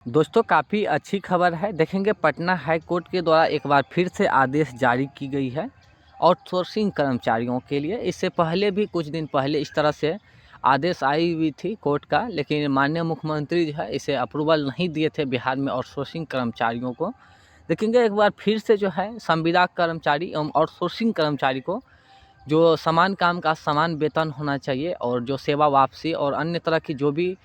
दोस्तों काफ़ी अच्छी खबर है। देखेंगे पटना हाई कोर्ट के द्वारा एक बार फिर से आदेश जारी की गई है आउटसोर्सिंग कर्मचारियों के लिए। इससे पहले भी कुछ दिन पहले इस तरह से आदेश आई हुई थी कोर्ट का, लेकिन माननीय मुख्यमंत्री जो है इसे अप्रूवल नहीं दिए थे बिहार में आउटसोर्सिंग कर्मचारियों को। देखेंगे एक बार फिर से जो है संविदा कर्मचारी एवं आउटसोर्सिंग कर्मचारी को जो समान काम का समान वेतन होना चाहिए, और जो सेवा वापसी और अन्य तरह की जो भी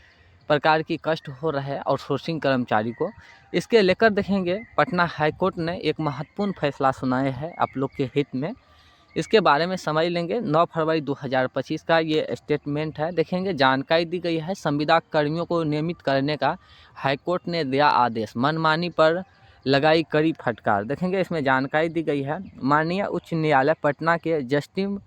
प्रकार की कष्ट हो रहा है आउटसोर्सिंग कर्मचारी को, इसके लेकर देखेंगे पटना हाई कोर्ट ने एक महत्वपूर्ण फैसला सुनाया है आप लोग के हित में। इसके बारे में समझ लेंगे। 9 फरवरी 2025 का ये स्टेटमेंट है। देखेंगे जानकारी दी गई है संविदा कर्मियों को नियमित करने का हाई कोर्ट ने दिया आदेश, मनमानी पर लगाई कड़ी फटकार। देखेंगे इसमें जानकारी दी गई है माननीय उच्च न्यायालय पटना के जस्टिस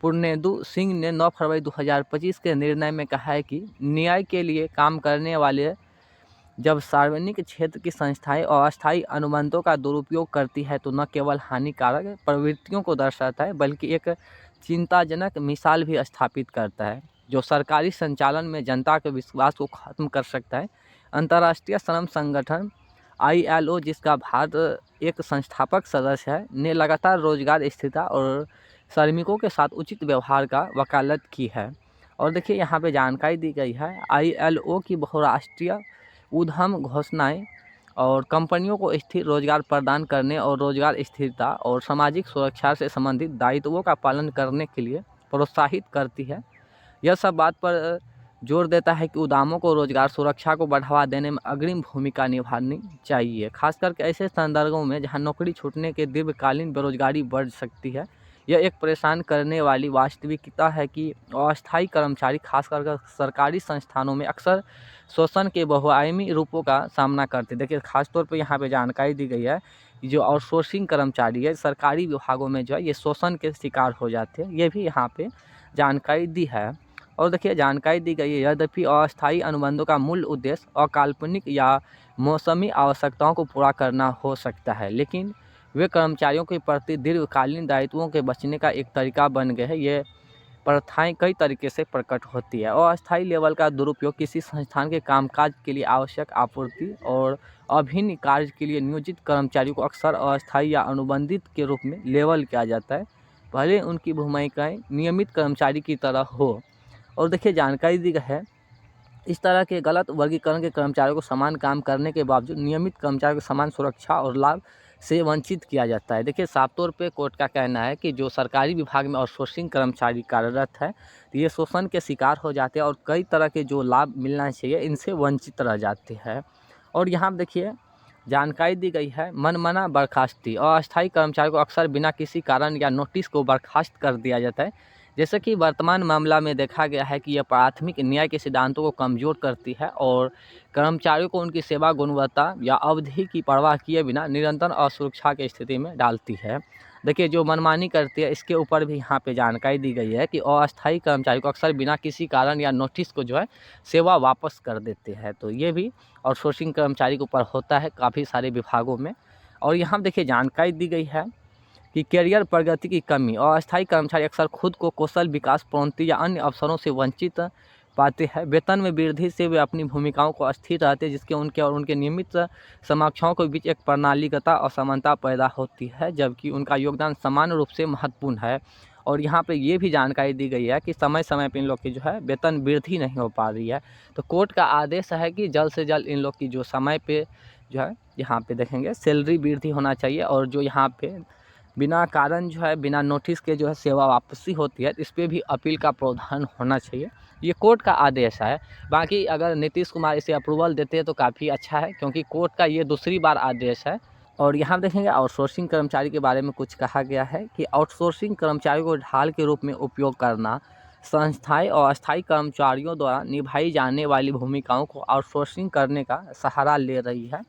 पूर्णेंदु सिंह ने 9 फरवरी 2025 के निर्णय में कहा है कि न्याय के लिए काम करने वाले जब सार्वजनिक क्षेत्र की संस्थाएं अस्थायी अनुबंधों का दुरुपयोग करती है तो न केवल हानिकारक प्रवृत्तियों को दर्शाता है बल्कि एक चिंताजनक मिसाल भी स्थापित करता है जो सरकारी संचालन में जनता के विश्वास को खत्म कर सकता है। अंतर्राष्ट्रीय श्रम संगठन ILO, जिसका भारत एक संस्थापक सदस्य है, ने लगातार रोजगार स्थिरता और श्रमिकों के साथ उचित व्यवहार का वकालत की है। और देखिए यहाँ पे जानकारी दी गई है ILO की बहुराष्ट्रीय उद्यम घोषणाएं और कंपनियों को स्थिर रोजगार प्रदान करने और रोजगार स्थिरता और सामाजिक सुरक्षा से संबंधित दायित्वों का पालन करने के लिए प्रोत्साहित करती है। यह सब बात पर जोर देता है कि उद्यमों को रोजगार सुरक्षा को बढ़ावा देने में अग्रिम भूमिका निभानी चाहिए, खास करके ऐसे संदर्भों में जहां नौकरी छूटने के दीर्घकालीन बेरोजगारी बढ़ सकती है। यह एक परेशान करने वाली वास्तविकता है कि अस्थायी कर्मचारी खासकर सरकारी संस्थानों में अक्सर शोषण के बहुआयामी रूपों का सामना करते हैं। देखिए खासतौर पर यहाँ पे जानकारी दी गई है कि जो आउटसोर्सिंग कर्मचारी है सरकारी विभागों में जो है ये शोषण के शिकार हो जाते हैं, ये भी यहाँ पे जानकारी दी है। और देखिए जानकारी दी गई है यद्यपि अस्थायी अनुबंधों का मूल उद्देश्य अकाल्पनिक या मौसमी आवश्यकताओं को पूरा करना हो सकता है, लेकिन वे कर्मचारियों के प्रति दीर्घकालीन दायित्वों के बचने का एक तरीका बन गए हैं। ये प्रथाएं कई तरीके से प्रकट होती है। अस्थायी लेवल का दुरुपयोग किसी संस्थान के कामकाज के लिए आवश्यक आपूर्ति और अभिन्न कार्य के लिए नियोजित कर्मचारियों को अक्सर अस्थायी या अनुबंधित के रूप में लेबल किया जाता है, भले उनकी भूमिकाएं नियमित कर्मचारी की तरह हो। और देखिए जानकारी दी गई है इस तरह के गलत वर्गीकरण के कर्मचारियों को समान काम करने के बावजूद नियमित कर्मचारियों को समान सुरक्षा और लाभ से वंचित किया जाता है। देखिए साफ तौर पे कोर्ट का कहना है कि जो सरकारी विभाग में आउटसोर्सिंग कर्मचारी कार्यरत है तो ये शोषण के शिकार हो जाते हैं और कई तरह के जो लाभ मिलना चाहिए इनसे वंचित रह जाते हैं। और यहाँ देखिए जानकारी दी गई है मनमाना बर्खास्ती। अस्थायी कर्मचारियों को अक्सर बिना किसी कारण या नोटिस को बर्खास्त कर दिया जाता है, जैसे कि वर्तमान मामला में देखा गया है कि यह प्राथमिक न्याय के सिद्धांतों को कमजोर करती है और कर्मचारियों को उनकी सेवा गुणवत्ता या अवधि की परवाह किए बिना निरंतर असुरक्षा की स्थिति में डालती है। देखिए जो मनमानी करती है इसके ऊपर भी यहाँ पे जानकारी दी गई है कि अस्थायी कर्मचारी को अक्सर बिना किसी कारण या नोटिस को जो है सेवा वापस कर देते हैं, तो ये भी आउटसोर्सिंग कर्मचारी के ऊपर होता है काफ़ी सारे विभागों में। और यहाँ देखिए जानकारी दी गई है कि कैरियर प्रगति की कमी। अस्थायी कर्मचारी अक्सर खुद को कौशल विकास प्रोन्नति या अन्य अवसरों से वंचित पाते हैं। वेतन में वृद्धि से वे अपनी भूमिकाओं को अस्थिर रहते हैं, जिसके उनके और उनके नियमित समकक्षों के बीच एक प्रणालीगत असमानता पैदा होती है, जबकि उनका योगदान समान रूप से महत्वपूर्ण है। और यहाँ पे ये भी जानकारी दी गई है कि समय समय पर इन लोग की जो है वेतन वृद्धि नहीं हो पा रही है, तो कोर्ट का आदेश है कि जल्द से जल्द इन लोग की जो समय पे जो है यहाँ पे देखेंगे सैलरी वृद्धि होना चाहिए, और जो यहाँ पे बिना कारण जो है बिना नोटिस के जो है सेवा वापसी होती है इस पर भी अपील का प्रावधान होना चाहिए। ये कोर्ट का आदेश है। बाकी अगर नीतीश कुमार इसे अप्रूवल देते हैं तो काफ़ी अच्छा है, क्योंकि कोर्ट का ये दूसरी बार आदेश है। और यहाँ देखेंगे आउटसोर्सिंग कर्मचारी के बारे में कुछ कहा गया है कि आउटसोर्सिंग कर्मचारियों को ढाल के रूप में उपयोग करना संस्थाएं और अस्थायी कर्मचारियों द्वारा निभाई जाने वाली भूमिकाओं को आउटसोर्सिंग करने का सहारा ले रही है,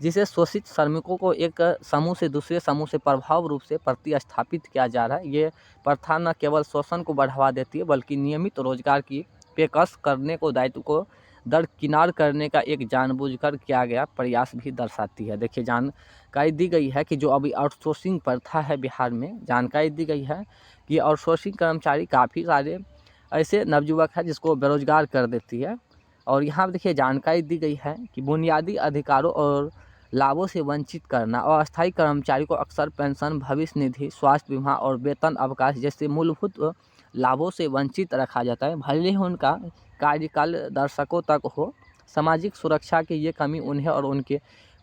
जिसे शोषित श्रमिकों को एक समूह से दूसरे समूह से प्रभाव रूप से प्रतिस्थापित किया जा रहा है। ये प्रथा न केवल शोषण को बढ़ावा देती है बल्कि नियमित रोजगार की पेशकश करने को दायित्व को दरकिनार करने का एक जानबूझकर किया गया प्रयास भी दर्शाती है। देखिए जानकारी दी गई है कि जो अभी आउटसोर्सिंग प्रथा है बिहार में, जानकारी दी गई है कि आउटसोर्सिंग कर्मचारी काफ़ी सारे ऐसे नवयुवक हैं जिसको बेरोजगार कर देती है। और यहाँ पे देखिए जानकारी दी गई है कि बुनियादी अधिकारों और लाभों से वंचित करना, अस्थायी कर्मचारी को अक्सर पेंशन, भविष्य निधि, स्वास्थ्य बीमा और वेतन अवकाश जैसे मूलभूत लाभों से वंचित रखा जाता है, भले ही उनका कार्यकाल दशकों तक हो। सामाजिक सुरक्षा की ये कमी उन्हें और उनके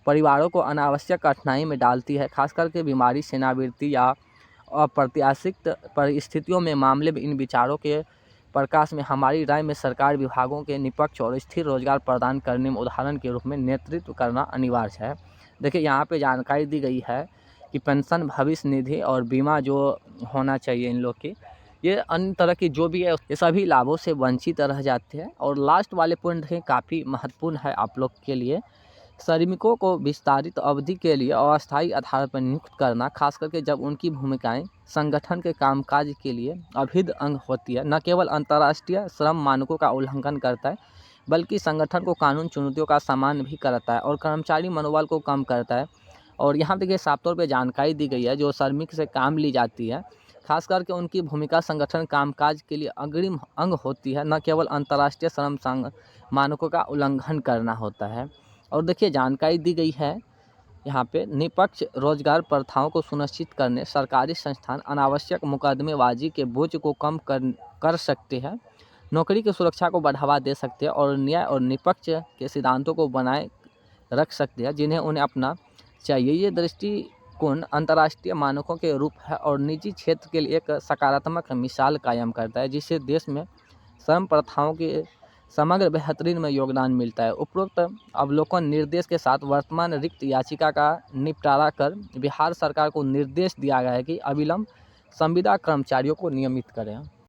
परिवारों को अनावश्यक कठिनाई में डालती है, खास करके बीमारी, सेवानिवृत्ति या अप्रत्याशित परिस्थितियों में। मामले में इन विचारों के प्रकाश में हमारी राय में सरकार विभागों के निष्पक्ष और स्थिर रोजगार प्रदान करने में उदाहरण के रूप में नेतृत्व करना अनिवार्य है। देखिए यहाँ पे जानकारी दी गई है कि पेंशन, भविष्य निधि और बीमा जो होना चाहिए इन लोग की, ये अन्य तरह की जो भी है ये सभी लाभों से वंचित रह जाते हैं। और लास्ट वाले पॉइंट है काफ़ी महत्वपूर्ण है आप लोग के लिए, श्रमिकों को विस्तारित अवधि के लिए अस्थायी आधार पर नियुक्त करना, खास करके जब उनकी भूमिकाएं संगठन के कामकाज के लिए अभिन्न अंग होती है, न केवल अंतर्राष्ट्रीय श्रम मानकों का उल्लंघन करता है बल्कि संगठन को कानून चुनौतियों का सामना भी करता है और कर्मचारी मनोबल को कम करता है। और यहाँ देखिए साफ तौर पर जानकारी दी गई है जो श्रमिक से काम ली जाती है, खास करके उनकी भूमिका संगठन कामकाज के लिए अग्रिम अंग होती है, न केवल अंतर्राष्ट्रीय श्रम मानकों का उल्लंघन करना होता है। और देखिए जानकारी दी गई है यहाँ पे निष्पक्ष रोजगार प्रथाओं को सुनिश्चित करने सरकारी संस्थान अनावश्यक मुकदमेबाजी के बोझ को कम कर सकते हैं, नौकरी की सुरक्षा को बढ़ावा दे सकते हैं और न्याय और निष्पक्ष के सिद्धांतों को बनाए रख सकते हैं जिन्हें उन्हें अपना चाहिए। ये दृष्टिकोण अंतर्राष्ट्रीय मानकों के रूप है और निजी क्षेत्र के लिए एक सकारात्मक मिसाल कायम करता है, जिससे देश में श्रम प्रथाओं के समग्र बेहतरीन में योगदान मिलता है। उपरोक्त अवलोकन निर्देश के साथ वर्तमान रिक्त याचिका का निपटारा कर बिहार सरकार को निर्देश दिया गया है कि अविलंब संविदा कर्मचारियों को नियमित करें।